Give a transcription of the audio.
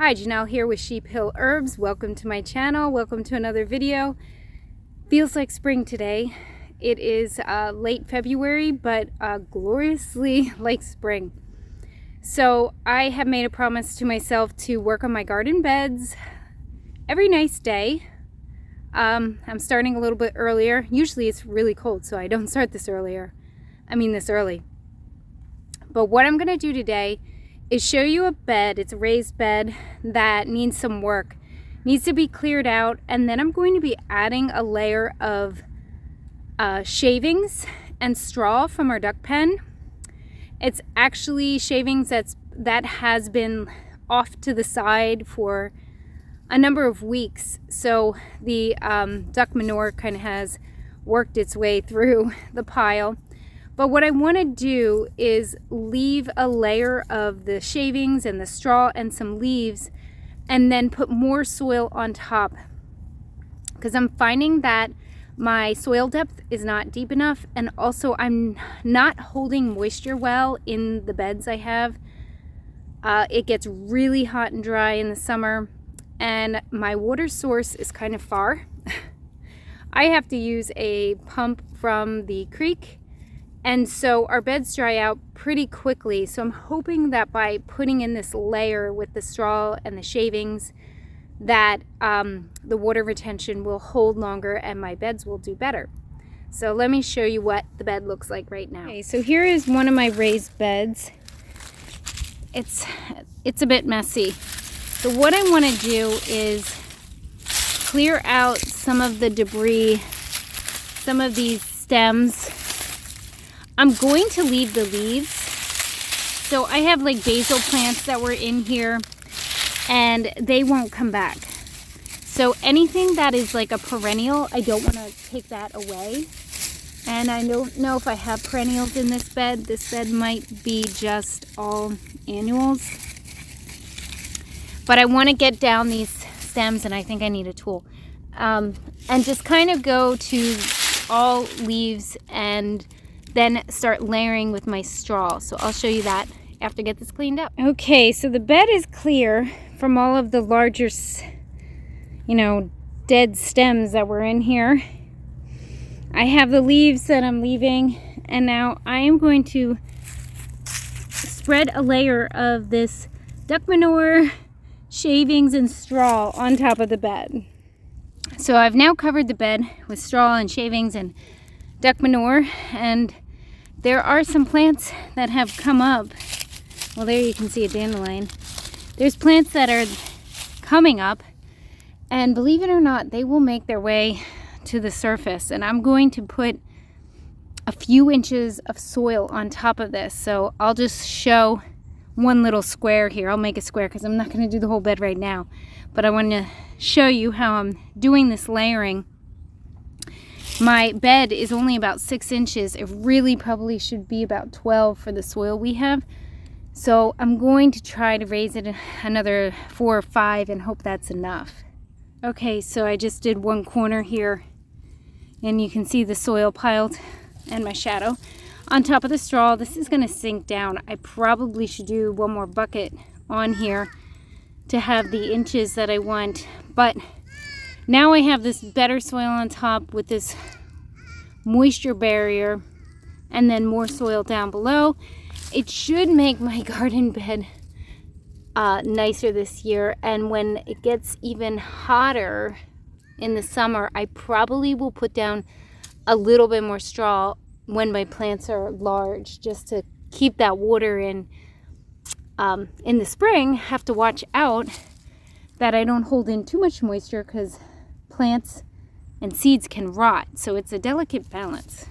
Hi, Janelle here with Sheep Hill Herbs. Welcome to my channel. Welcome to another video. Feels like spring today. It is late February, but gloriously like spring. So I have made a promise to myself to work on my garden beds every nice day. I'm starting a little bit earlier. Usually it's really cold, so I don't start this early. But what I'm going to do today is show you a bed. It's a raised bed that needs some work, needs to be cleared out, and then I'm going to be adding a layer of shavings and straw from our duck pen. It's actually shavings that has been off to the side for a number of weeks, so the duck manure kind of has worked its way through the pile. But what I want to do is leave a layer of the shavings and the straw and some leaves, and then put more soil on top, because I'm finding that my soil depth is not deep enough, and also I'm not holding moisture well in the beds I have. It gets really hot and dry in the summer, and my water source is kind of far. I have to use a pump from the creek. And so our beds dry out pretty quickly. So I'm hoping that by putting in this layer with the straw and the shavings, that the water retention will hold longer and my beds will do better. So let me show you what the bed looks like right now. Okay, so here is one of my raised beds. It's a bit messy. So what I want to do is clear out some of the debris, some of these stems. I'm going to leave the leaves. So I have like basil plants that were in here and they won't come back. So anything that is like a perennial, I don't want to take that away. And I don't know if I have perennials in this bed. This bed might be just all annuals. But I want to get down these stems, and I think I need a tool. And just kind of go to all leaves and then start layering with my straw. So I'll show you that after I get this cleaned up. Okay, so the bed is clear from all of the larger, dead stems that were in here. I have the leaves that I'm leaving, and now I am going to spread a layer of this duck manure, shavings, and straw on top of the bed. So I've now covered the bed with straw and shavings and duck manure, and there are some plants that have come up. Well, there you can see a dandelion. There's plants that are coming up, and believe it or not, they will make their way to the surface, and I'm going to put a few inches of soil on top of this. So I'll just show one little square here. I'll make a square because I'm not going to do the whole bed right now, but I want to show you how I'm doing this layering. My bed is only about 6 inches. It really probably should be about 12 for the soil we have. So I'm going to try to raise it another 4 or 5 and hope that's enough. Okay, so I just did one corner here, and you can see the soil piled and my shadow on top of the straw. This is going to sink down. I probably should do one more bucket on here to have the inches that I want, but now I have this better soil on top with this moisture barrier, and then more soil down below. It should make my garden bed nicer this year, and when it gets even hotter in the summer, I probably will put down a little bit more straw when my plants are large, just to keep that water in. In the spring, have to watch out that I don't hold in too much moisture, because plants and seeds can rot, so it's a delicate balance.